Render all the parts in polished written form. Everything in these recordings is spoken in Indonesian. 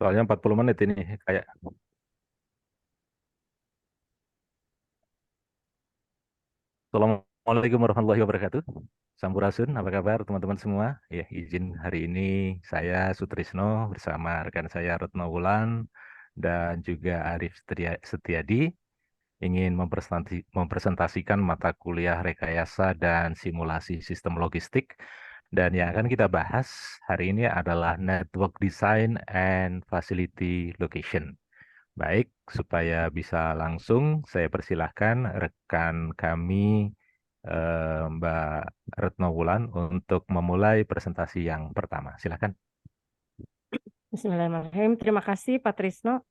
Soalnya 40 menit ini kayak. Assalamualaikum warahmatullahi wabarakatuh. Sampurasun, apa kabar teman-teman semua? Ya, izin hari ini saya Sutrisno bersama rekan saya Retno Wulan dan juga Arif Setiadi ingin mempresentasikan mata kuliah rekayasa dan simulasi sistem logistik. Dan yang akan kita bahas hari ini adalah Network Design and Facility Location. Baik, supaya bisa langsung saya persilahkan rekan kami Mbak Retno Wulan untuk memulai presentasi yang pertama. Silakan. Bismillahirrahmanirrahim. Terima kasih Pak Trisno.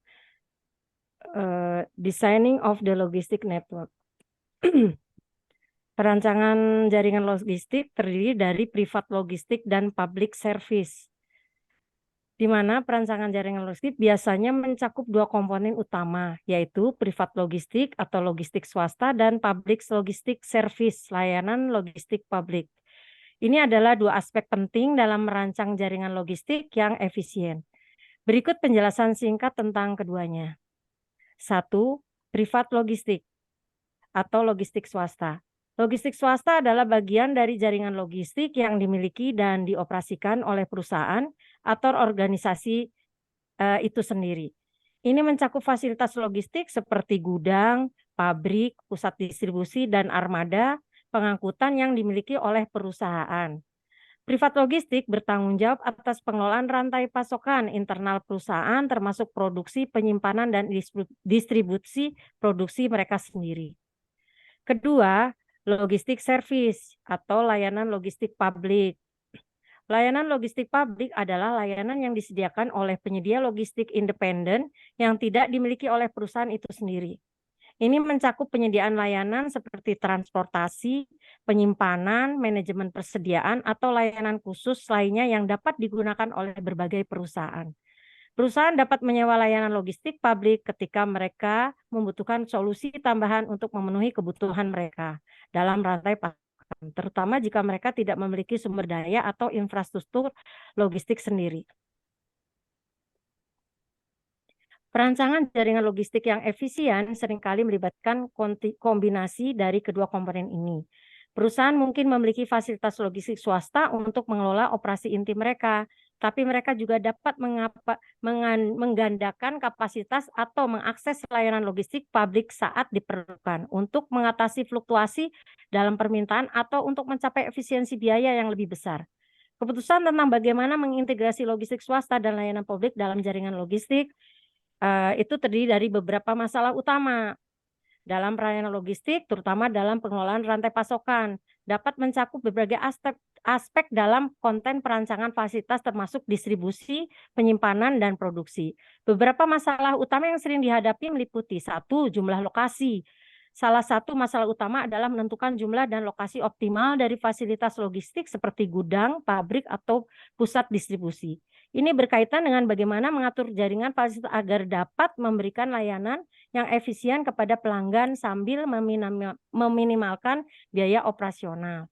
Designing of the Logistic Network. Perancangan jaringan logistik terdiri dari privat logistik dan public service, di mana perancangan jaringan logistik biasanya mencakup dua komponen utama, yaitu privat logistik atau logistik swasta dan public logistik service, layanan logistik publik. Ini adalah dua aspek penting dalam merancang jaringan logistik yang efisien. Berikut penjelasan singkat tentang keduanya. 1. Privat logistik atau logistik swasta. Logistik swasta adalah bagian dari jaringan logistik yang dimiliki dan dioperasikan oleh perusahaan atau organisasi itu sendiri. Ini mencakup fasilitas logistik seperti gudang, pabrik, pusat distribusi, dan armada pengangkutan yang dimiliki oleh perusahaan. Privat logistik bertanggung jawab atas pengelolaan rantai pasokan internal perusahaan termasuk produksi, penyimpanan, dan distribusi produksi mereka sendiri. Kedua, logistik service atau layanan logistik publik. Layanan logistik publik adalah layanan yang disediakan oleh penyedia logistik independen yang tidak dimiliki oleh perusahaan itu sendiri. Ini mencakup penyediaan layanan seperti transportasi, penyimpanan, manajemen persediaan, atau layanan khusus lainnya yang dapat digunakan oleh berbagai perusahaan. Perusahaan dapat menyewa layanan logistik publik ketika mereka membutuhkan solusi tambahan untuk memenuhi kebutuhan mereka dalam rantai pasokan, terutama jika mereka tidak memiliki sumber daya atau infrastruktur logistik sendiri. Perancangan jaringan logistik yang efisien seringkali melibatkan kombinasi dari kedua komponen ini. Perusahaan mungkin memiliki fasilitas logistik swasta untuk mengelola operasi inti mereka, tapi mereka juga dapat menggandakan kapasitas atau mengakses layanan logistik publik saat diperlukan untuk mengatasi fluktuasi dalam permintaan atau untuk mencapai efisiensi biaya yang lebih besar. Keputusan tentang bagaimana mengintegrasi logistik swasta dan layanan publik dalam jaringan logistik itu terdiri dari beberapa masalah utama dalam pelayanan logistik, terutama dalam pengelolaan rantai pasokan. Dapat mencakup berbagai aspek dalam konten perancangan fasilitas termasuk distribusi, penyimpanan, dan produksi. Beberapa masalah utama yang sering dihadapi meliputi: 1. Jumlah lokasi. Salah satu masalah utama adalah menentukan jumlah dan lokasi optimal dari fasilitas logistik seperti gudang, pabrik, atau pusat distribusi. Ini berkaitan dengan bagaimana mengatur jaringan fasilitas agar dapat memberikan layanan yang efisien kepada pelanggan sambil meminimalkan biaya operasional.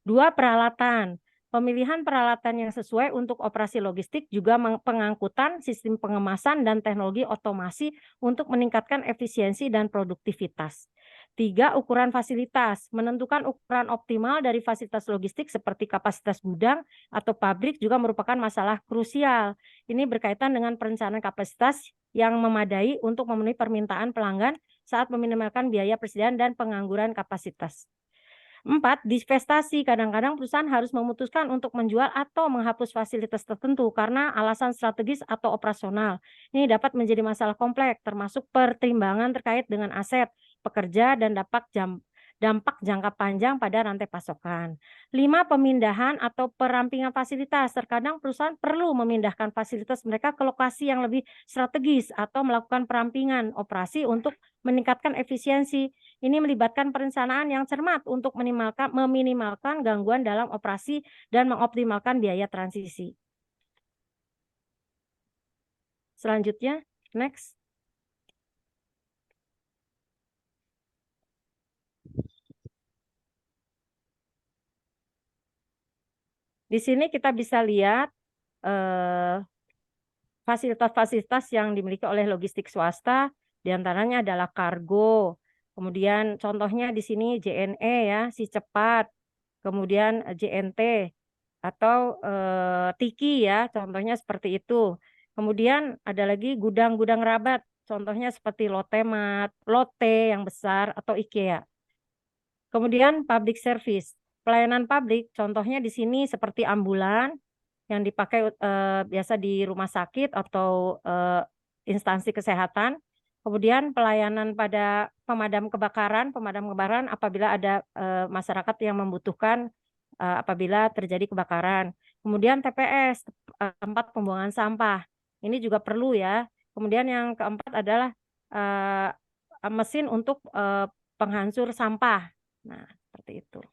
2. Peralatan. Pemilihan peralatan yang sesuai untuk operasi logistik juga pengangkutan, sistem pengemasan, dan teknologi otomasi untuk meningkatkan efisiensi dan produktivitas. 3. Ukuran fasilitas. Menentukan ukuran optimal dari fasilitas logistik seperti kapasitas gudang atau pabrik juga merupakan masalah krusial. Ini berkaitan dengan perencanaan kapasitas yang memadai untuk memenuhi permintaan pelanggan saat meminimalkan biaya persediaan dan pengangguran kapasitas. 4. Divestasi. Kadang-kadang perusahaan harus memutuskan untuk menjual atau menghapus fasilitas tertentu karena alasan strategis atau operasional. Ini dapat menjadi masalah kompleks, termasuk pertimbangan terkait dengan aset, pekerja, dan dampak jangka panjang pada rantai pasokan. 5. Pemindahan atau perampingan fasilitas. Terkadang perusahaan perlu memindahkan fasilitas mereka ke lokasi yang lebih strategis atau melakukan perampingan operasi untuk meningkatkan efisiensi. Ini melibatkan perencanaan yang cermat untuk meminimalkan gangguan dalam operasi dan mengoptimalkan biaya transisi. Selanjutnya, next. Di sini kita bisa lihat fasilitas-fasilitas yang dimiliki oleh logistik swasta, diantaranya adalah kargo. Kemudian contohnya di sini JNE ya, si cepat. Kemudian JNT atau Tiki ya, contohnya seperti itu. Kemudian ada lagi gudang-gudang rabat, contohnya seperti Lotte Mart, Lotte yang besar atau IKEA. Kemudian public service, pelayanan publik, contohnya di sini seperti ambulan yang dipakai biasa di rumah sakit atau instansi kesehatan. Kemudian pelayanan pada pemadam kebakaran apabila ada masyarakat yang membutuhkan apabila terjadi kebakaran. Kemudian TPS, tempat pembuangan sampah. Ini juga perlu ya. Kemudian yang keempat adalah mesin untuk penghancur sampah. Nah, seperti itu.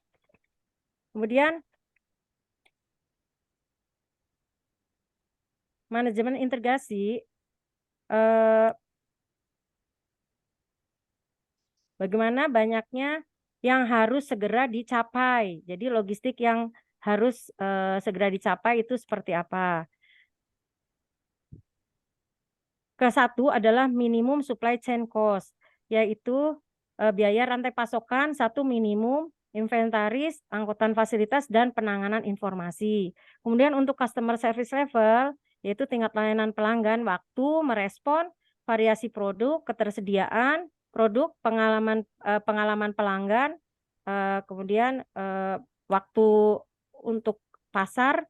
Kemudian manajemen integrasi, bagaimana banyaknya yang harus segera dicapai. Jadi logistik yang harus segera dicapai itu seperti apa? Ke-1 adalah minimum supply chain cost, yaitu biaya rantai pasokan, 1 minimum, inventaris, angkutan fasilitas, dan penanganan informasi. Kemudian untuk customer service level, yaitu tingkat layanan pelanggan, waktu, merespon, variasi produk, ketersediaan, produk, pengalaman pelanggan, kemudian waktu untuk pasar,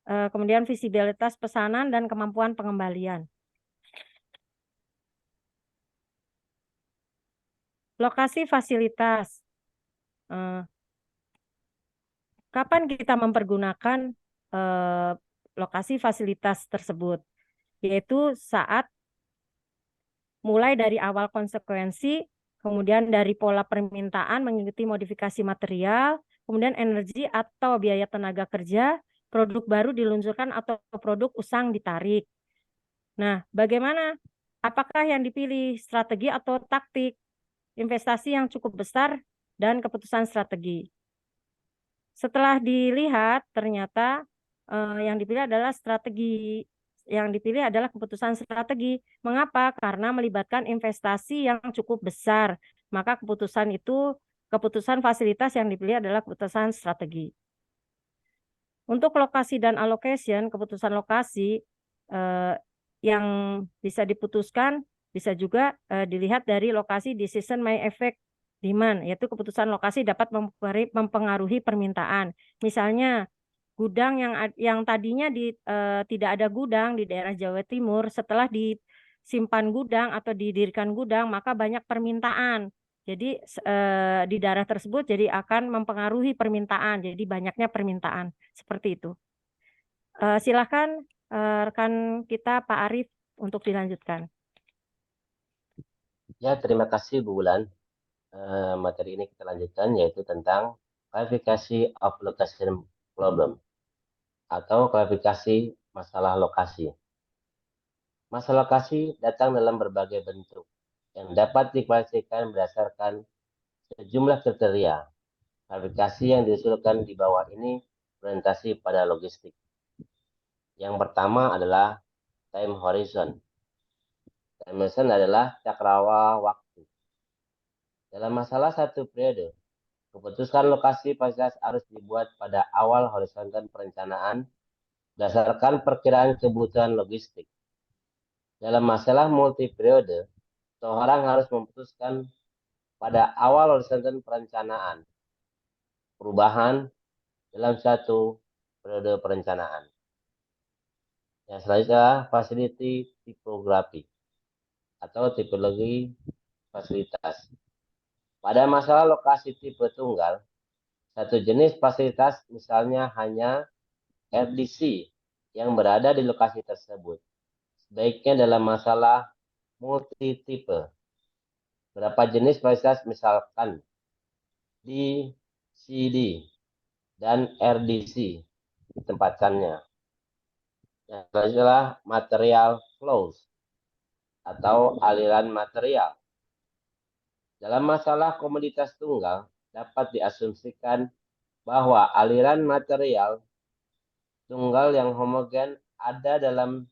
kemudian visibilitas pesanan, dan kemampuan pengembalian. Lokasi fasilitas. Kapan kita mempergunakan lokasi fasilitas tersebut? Yaitu saat mulai dari awal konsekuensi, kemudian dari pola permintaan mengikuti modifikasi material, kemudian energi atau biaya tenaga kerja, produk baru diluncurkan atau produk usang ditarik. Nah, bagaimana? Apakah yang dipilih strategi atau taktik? Investasi yang cukup besar dan keputusan strategi. Setelah dilihat, ternyata yang dipilih adalah strategi. Yang dipilih adalah keputusan strategi. Mengapa? Karena melibatkan investasi yang cukup besar. Maka keputusan fasilitas yang dipilih adalah keputusan strategi. Untuk lokasi dan allocation, keputusan lokasi yang bisa diputuskan bisa juga dilihat dari lokasi decision may affect demand, yaitu keputusan lokasi dapat mempengaruhi permintaan. Misalnya gudang yang tadinya tidak ada gudang di daerah Jawa Timur, setelah disimpan gudang atau didirikan gudang, maka banyak permintaan. Jadi di daerah tersebut jadi akan mempengaruhi permintaan, jadi banyaknya permintaan seperti itu. Silakan rekan kita Pak Arief untuk dilanjutkan. Ya, terima kasih Bu Wulan. Materi ini kita lanjutkan, yaitu tentang klasifikasi of location problem atau klasifikasi masalah lokasi. Masalah lokasi datang dalam berbagai bentuk yang dapat diklasifikasikan berdasarkan sejumlah kriteria. Klasifikasi yang diusulkan di bawah ini berorientasi pada logistik. Yang pertama adalah time horizon. Time horizon adalah cakrawala waktu. Dalam masalah satu periode, keputusan lokasi fasilitas harus dibuat pada awal horizontal perencanaan berdasarkan perkiraan kebutuhan logistik. Dalam masalah multi periode, seorang harus memutuskan pada awal horizontal perencanaan perubahan dalam satu periode perencanaan. Yang selanjutnya, facility typography atau tipologi fasilitas. Pada masalah lokasi tipe tunggal, satu jenis fasilitas misalnya hanya RDC yang berada di lokasi tersebut. Sebaiknya dalam masalah multi-tipe. Berapa jenis fasilitas misalkan DCD dan RDC ditempatkannya. Yang selanjutnya material flows atau aliran material. Dalam masalah komoditas tunggal, dapat diasumsikan bahwa aliran material tunggal yang homogen ada dalam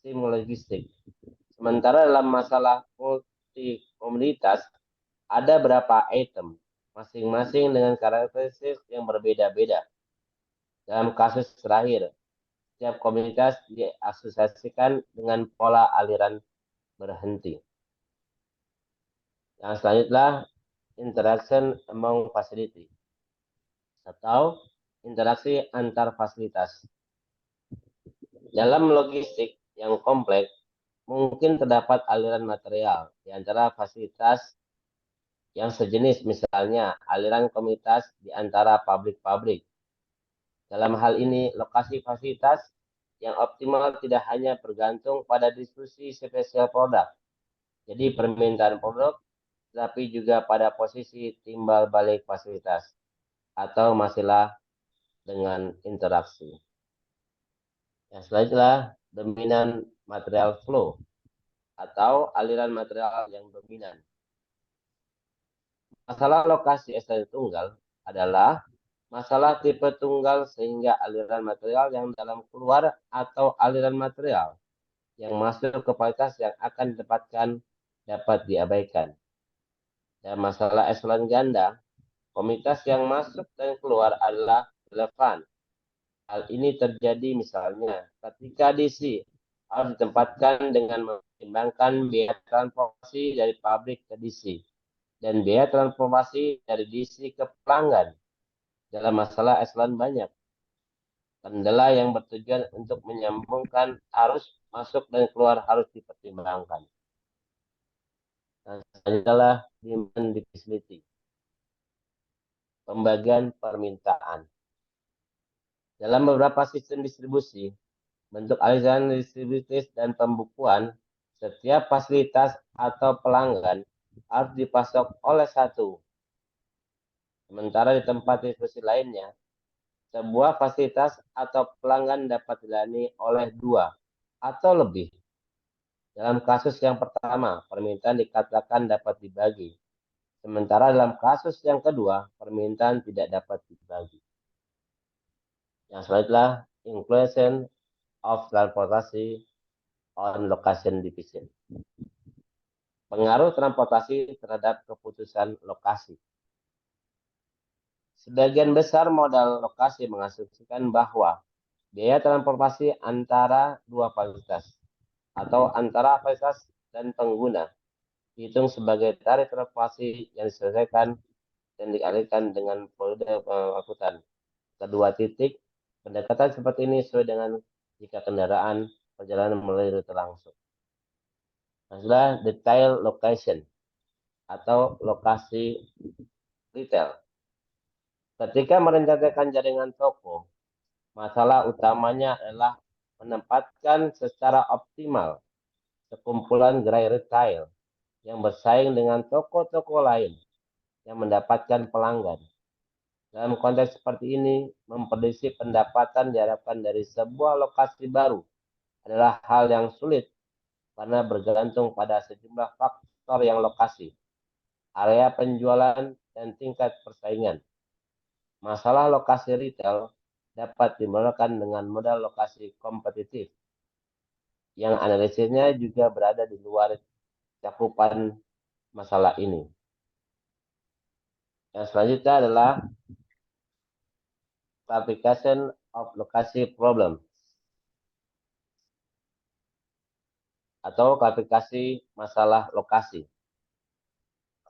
tim logistik. Sementara dalam masalah multi komunitas, ada berapa item, masing-masing dengan karakteristik yang berbeda-beda. Dalam kasus terakhir, setiap komunitas diasosiasikan dengan pola aliran berhenti. Yang selanjutnya, interaction among facility atau interaksi antar fasilitas. Dalam logistik yang kompleks, mungkin terdapat aliran material di antara fasilitas yang sejenis, misalnya aliran komunitas di antara pabrik-pabrik. Dalam hal ini, lokasi fasilitas yang optimal tidak hanya bergantung pada diskusi spesial produk, jadi permintaan produk, tapi juga pada posisi timbal balik fasilitas atau masalah dengan interaksi. Yang selanjutnya, dominan material flow atau aliran material yang dominan. Masalah lokasi SN tunggal adalah masalah tipe tunggal sehingga aliran material yang dalam keluar atau aliran material yang masuk ke fasilitas yang akan ditempatkan dapat diabaikan. Dan masalah eselon ganda, komunitas yang masuk dan keluar adalah relevan. Hal ini terjadi misalnya ketika DC harus ditempatkan dengan mempertimbangkan biaya transportasi dari pabrik ke DC dan biaya transportasi dari DC ke pelanggan. Dalam masalah eselon banyak kendala yang bertujuan untuk menyambungkan arus masuk dan keluar harus dipertimbangkan. Nah, adalah demand divisibility, pembagian permintaan. Dalam beberapa sistem distribusi, bentuk aliran distributif dan pembukuan, setiap fasilitas atau pelanggan harus dipasok oleh satu. Sementara di tempat distribusi lainnya, sebuah fasilitas atau pelanggan dapat dilayani oleh dua atau lebih. Dalam kasus yang pertama, permintaan dikatakan dapat dibagi. Sementara dalam kasus yang kedua, permintaan tidak dapat dibagi. Yang selanjutnya, inclusion of transportasi on location division. Pengaruh transportasi terhadap keputusan lokasi. Sebagian besar modal lokasi mengasumsikan bahwa biaya transportasi antara dua fasilitas atau antara fasilitas dan pengguna dihitung sebagai tarif transportasi yang diselesaikan dan dialihkan dengan periode angkutan. Kedua titik, pendekatan seperti ini sesuai dengan jika kendaraan perjalanan melalui rute langsung. Masalah detail location atau lokasi retail. Ketika merencanakan jaringan toko, masalah utamanya adalah menempatkan secara optimal sekumpulan gerai retail yang bersaing dengan toko-toko lain yang mendapatkan pelanggan. Dalam konteks seperti ini, memprediksi pendapatan diharapkan dari sebuah lokasi baru adalah hal yang sulit karena bergantung pada sejumlah faktor yang lokasi, area penjualan, dan tingkat persaingan. Masalah lokasi retail dapat dimodalkan dengan modal lokasi kompetitif, yang analisisnya juga berada di luar cakupan masalah ini. Yang selanjutnya adalah classification of location problem atau klasifikasi masalah lokasi.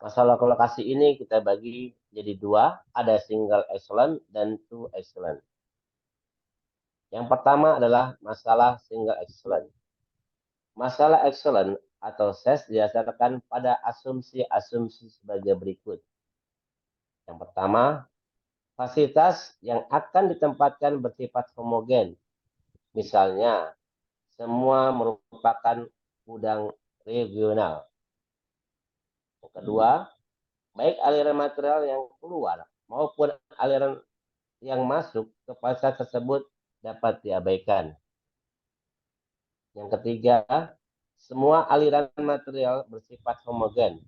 Masalah lokasi ini kita bagi jadi dua, ada single excellent dan two excellent. Yang pertama adalah masalah single excellent. Masalah excellent atau SES didasarkan pada asumsi-asumsi sebagai berikut. Yang pertama, fasilitas yang akan ditempatkan bersifat homogen. Misalnya, semua merupakan gudang regional. Yang kedua, baik aliran material yang keluar maupun aliran yang masuk ke fasilitas tersebut dapat diabaikan. Yang ketiga, semua aliran material bersifat homogen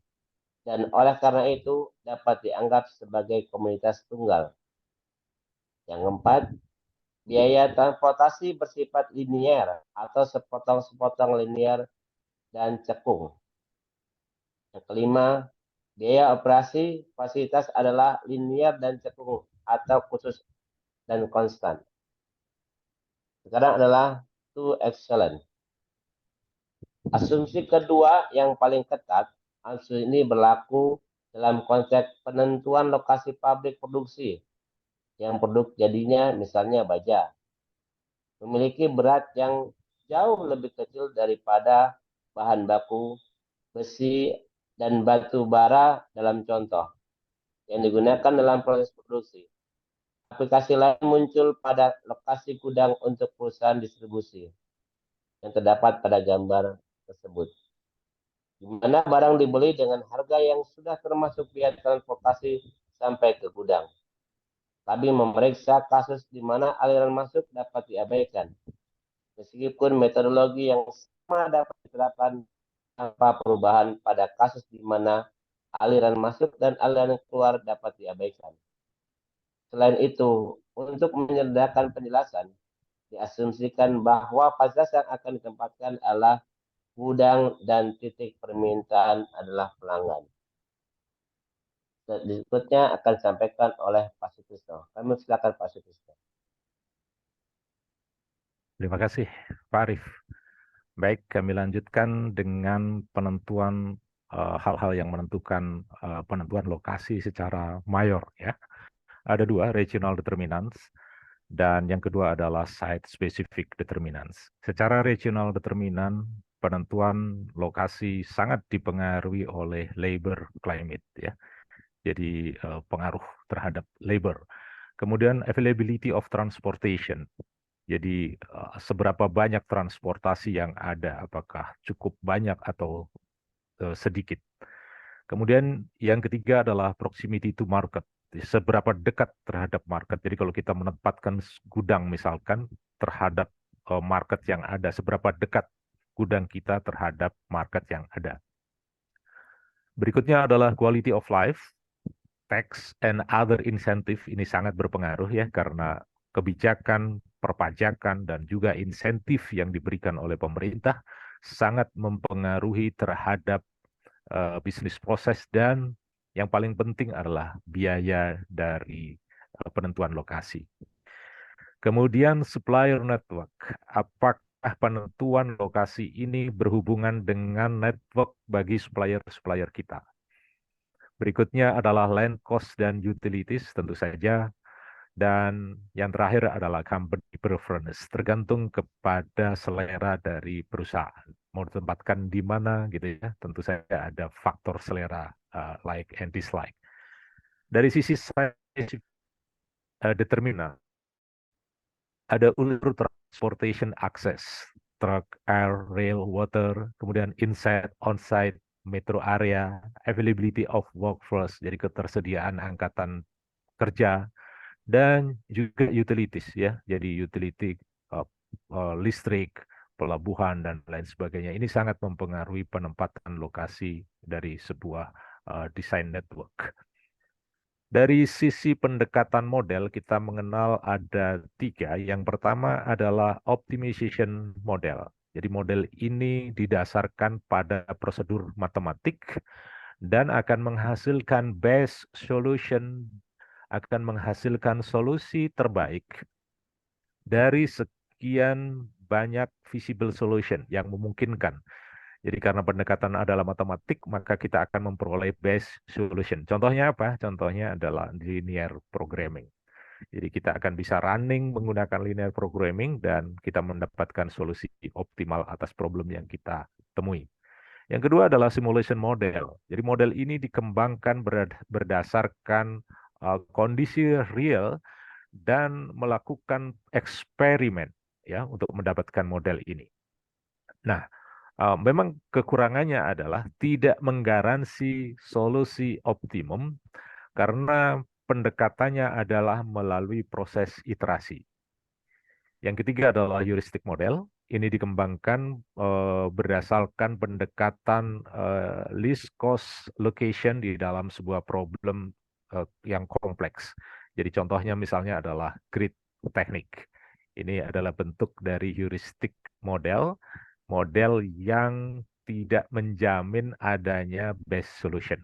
dan oleh karena itu dapat dianggap sebagai komunitas tunggal. Yang keempat, biaya transportasi bersifat linier atau sepotong-sepotong linier dan cekung. Yang kelima, biaya operasi fasilitas adalah linier dan cekung atau khusus dan konstan. Sekarang adalah to excellent. Asumsi kedua yang paling ketat, asumsi ini berlaku dalam konteks penentuan lokasi pabrik produksi yang produk jadinya misalnya baja, memiliki berat yang jauh lebih kecil daripada bahan baku besi dan batu bara dalam contoh yang digunakan dalam proses produksi. Aplikasi lain muncul pada lokasi gudang untuk perusahaan distribusi yang terdapat pada gambar tersebut, di mana barang dibeli dengan harga yang sudah termasuk biaya transportasi sampai ke gudang. Kami memeriksa kasus di mana aliran masuk dapat diabaikan, meskipun metodologi yang sama dapat diterapkan tanpa perubahan pada kasus di mana aliran masuk dan aliran keluar dapat diabaikan. Selain itu, untuk menyederhanakan penjelasan, diasumsikan bahwa fasilitas yang akan ditempatkan adalah gudang dan titik permintaan adalah pelanggan. Berikutnya akan disampaikan oleh Pak Sutrisno. Kami silakan Pak Sutrisno. Terima kasih, Pak Arif. Baik, kami lanjutkan dengan penentuan hal-hal yang menentukan penentuan lokasi secara mayor. Ya, ada dua, regional determinants, dan yang kedua adalah site-specific determinants. Secara regional determinant, penentuan lokasi sangat dipengaruhi oleh labor climate. Ya, jadi pengaruh terhadap labor. Kemudian availability of transportation. Jadi seberapa banyak transportasi yang ada, apakah cukup banyak atau sedikit. Kemudian yang ketiga adalah proximity to market. Seberapa dekat terhadap market. Jadi kalau kita menempatkan gudang misalkan terhadap market yang ada, seberapa dekat gudang kita terhadap market yang ada. Berikutnya adalah quality of life. Tax and other incentive ini sangat berpengaruh ya, karena kebijakan, perpajakan, dan juga insentif yang diberikan oleh pemerintah sangat mempengaruhi terhadap bisnis proses, dan yang paling penting adalah biaya dari penentuan lokasi. Kemudian supplier network. Apakah penentuan lokasi ini berhubungan dengan network bagi supplier-supplier kita? Berikutnya adalah land cost dan utilities tentu saja. Dan yang terakhir adalah company preference, tergantung kepada selera dari perusahaan. Mau ditempatkan di mana gitu ya, tentu saja ada faktor selera like and dislike. Dari sisi determinan, ada unsur transportation access, truck, air, rail, water, kemudian inside, onsite, metro area, availability of workforce, jadi ketersediaan angkatan kerja, dan juga utilities ya, jadi utility listrik, pelabuhan, dan lain sebagainya. Ini sangat mempengaruhi penempatan lokasi dari sebuah desain network. Dari sisi pendekatan model, kita mengenal ada 3. Yang pertama adalah optimization model. Jadi model ini didasarkan pada prosedur matematik dan akan menghasilkan best solution, akan menghasilkan solusi terbaik dari sekian banyak visible solution yang memungkinkan. Jadi karena pendekatan adalah matematik, maka kita akan memperoleh best solution. Contohnya apa? Contohnya adalah linear programming. Jadi kita akan bisa running menggunakan linear programming dan kita mendapatkan solusi optimal atas problem yang kita temui. Yang kedua adalah simulation model. Jadi model ini dikembangkan berdasarkan kondisi real dan melakukan eksperimen ya untuk mendapatkan model ini. Nah, memang kekurangannya adalah tidak menggaransi solusi optimum karena pendekatannya adalah melalui proses iterasi. Yang ketiga adalah heuristic model. Ini dikembangkan berdasarkan pendekatan least cost location di dalam sebuah problem yang kompleks. Jadi contohnya misalnya adalah grid teknik. Ini adalah bentuk dari heuristic model, model yang tidak menjamin adanya best solution.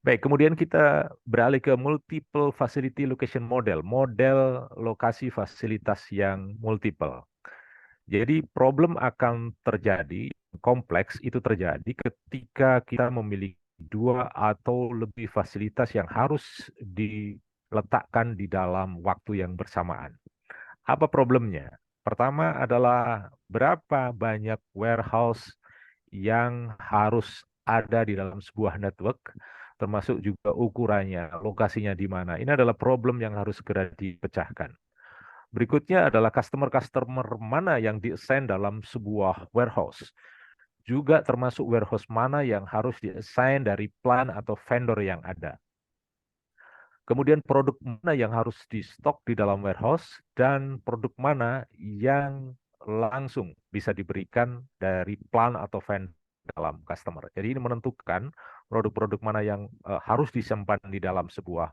Baik, kemudian kita beralih ke multiple facility location model, model lokasi fasilitas yang multiple. Jadi problem akan terjadi, kompleks itu terjadi ketika kita memiliki dua atau lebih fasilitas yang harus diletakkan di dalam waktu yang bersamaan. Apa problemnya? Pertama adalah berapa banyak warehouse yang harus ada di dalam sebuah network, termasuk juga ukurannya, lokasinya di mana. Ini adalah problem yang harus segera dipecahkan. Berikutnya adalah customer-customer mana yang di-assign dalam sebuah warehouse. Juga termasuk warehouse mana yang harus di-assign dari plan atau vendor yang ada. Kemudian produk mana yang harus di-stok di dalam warehouse dan produk mana yang langsung bisa diberikan dari plan atau vendor dalam customer. Jadi ini menentukan produk-produk mana yang harus disimpan di dalam sebuah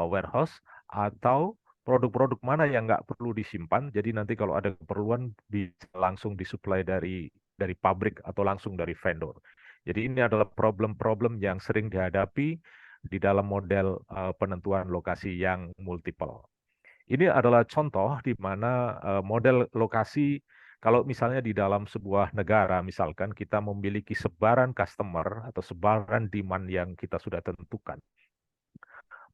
warehouse atau produk-produk mana yang nggak perlu disimpan. Jadi nanti kalau ada keperluan bisa langsung disuplai dari pabrik atau langsung dari vendor. Jadi ini adalah problem-problem yang sering dihadapi di dalam model penentuan lokasi yang multiple. Ini adalah contoh di mana model lokasi, kalau misalnya di dalam sebuah negara, misalkan kita memiliki sebaran customer atau sebaran demand yang kita sudah tentukan.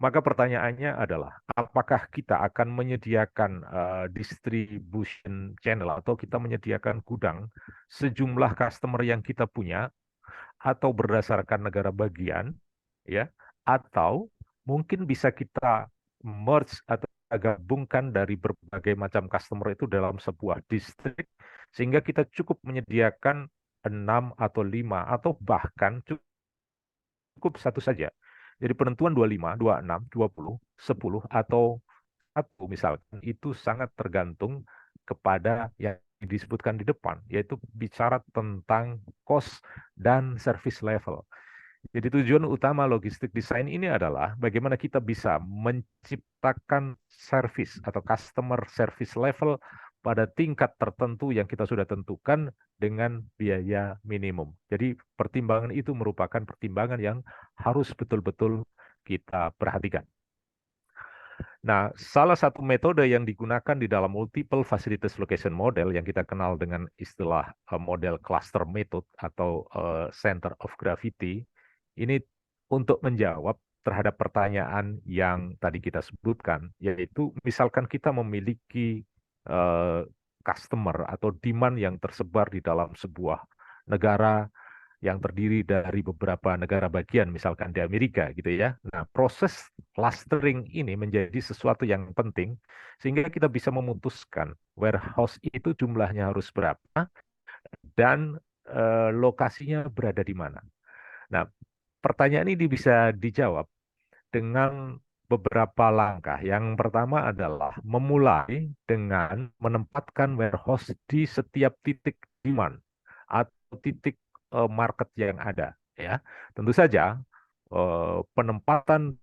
Maka pertanyaannya adalah, apakah kita akan menyediakan distribution channel atau kita menyediakan gudang sejumlah customer yang kita punya atau berdasarkan negara bagian, ya, atau mungkin bisa kita merge atau gabungkan dari berbagai macam customer itu dalam sebuah distrik, sehingga kita cukup menyediakan 6 atau 5 atau bahkan cukup satu saja. Jadi penentuan 25, 26, 20, 10 atau satu misalkan itu sangat tergantung kepada yang disebutkan di depan, yaitu bicara tentang cost dan service level. Jadi tujuan utama logistik design ini adalah bagaimana kita bisa menciptakan service atau customer service level pada tingkat tertentu yang kita sudah tentukan dengan biaya minimum. Jadi pertimbangan itu merupakan pertimbangan yang harus betul-betul kita perhatikan. Nah, salah satu metode yang digunakan di dalam multiple facilities location model yang kita kenal dengan istilah model cluster method atau center of gravity, ini untuk menjawab terhadap pertanyaan yang tadi kita sebutkan, yaitu misalkan kita memiliki customer atau demand yang tersebar di dalam sebuah negara yang terdiri dari beberapa negara bagian, misalkan di Amerika gitu ya. Nah, proses clustering ini menjadi sesuatu yang penting sehingga kita bisa memutuskan warehouse itu jumlahnya harus berapa dan lokasinya berada di mana. Nah, pertanyaan ini bisa dijawab dengan beberapa langkah. Yang pertama adalah memulai dengan menempatkan warehouse di setiap titik demand atau titik market yang ada. Ya, tentu saja penempatan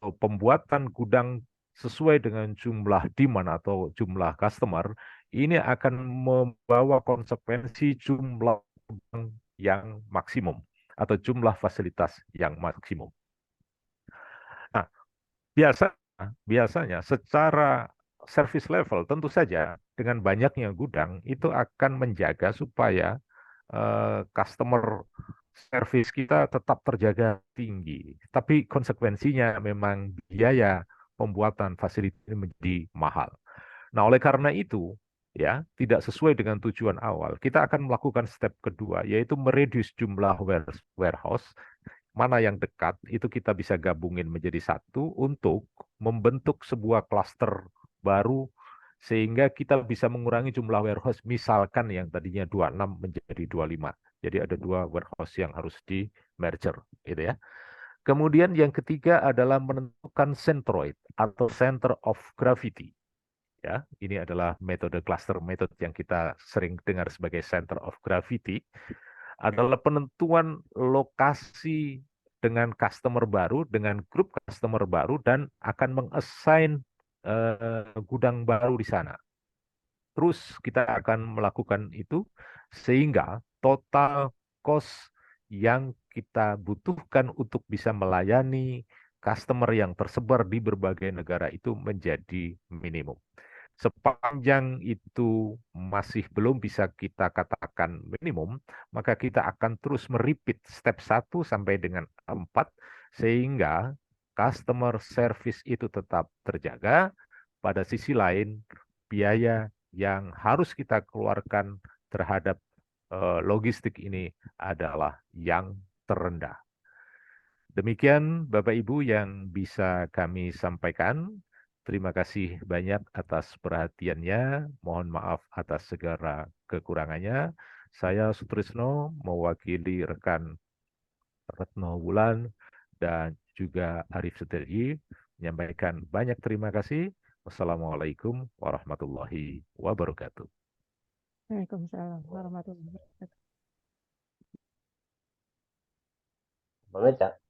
atau pembuatan gudang sesuai dengan jumlah demand atau jumlah customer ini akan membawa konsekuensi jumlah gudang yang maksimum atau jumlah fasilitas yang maksimum. Nah, biasanya secara service level tentu saja dengan banyaknya gudang itu akan menjaga supaya customer service kita tetap terjaga tinggi. Tapi konsekuensinya memang biaya pembuatan fasilitas ini menjadi mahal. Nah, oleh karena itu, ya, tidak sesuai dengan tujuan awal. Kita akan melakukan step kedua, yaitu mereduce jumlah warehouse. Mana yang dekat, itu kita bisa gabungin menjadi satu untuk membentuk sebuah klaster baru sehingga kita bisa mengurangi jumlah warehouse, misalkan yang tadinya 26 menjadi 25. Jadi ada 2 warehouse yang harus di merger, gitu ya. Kemudian yang ketiga adalah menentukan centroid atau center of gravity. Ya, ini adalah metode cluster method yang kita sering dengar sebagai center of gravity. Adalah penentuan lokasi dengan customer baru, dengan grup customer baru, dan akan mengassign gudang baru di sana. Terus kita akan melakukan itu sehingga total cost yang kita butuhkan untuk bisa melayani customer yang tersebar di berbagai negara itu menjadi minimum. Sepanjang itu masih belum bisa kita katakan minimum, maka kita akan terus merepeat step 1 sampai dengan 4 sehingga customer service itu tetap terjaga. Pada sisi lain, biaya yang harus kita keluarkan terhadap logistik ini adalah yang terendah. Demikian Bapak Ibu yang bisa kami sampaikan. Terima kasih banyak atas perhatiannya. Mohon maaf atas segala kekurangannya. Saya Sutrisno mewakili rekan Retno Wulan dan juga Arif Setirji menyampaikan banyak terima kasih. Wassalamualaikum warahmatullahi wabarakatuh. Waalaikumsalam warahmatullahi wabarakatuh. Bang Eca.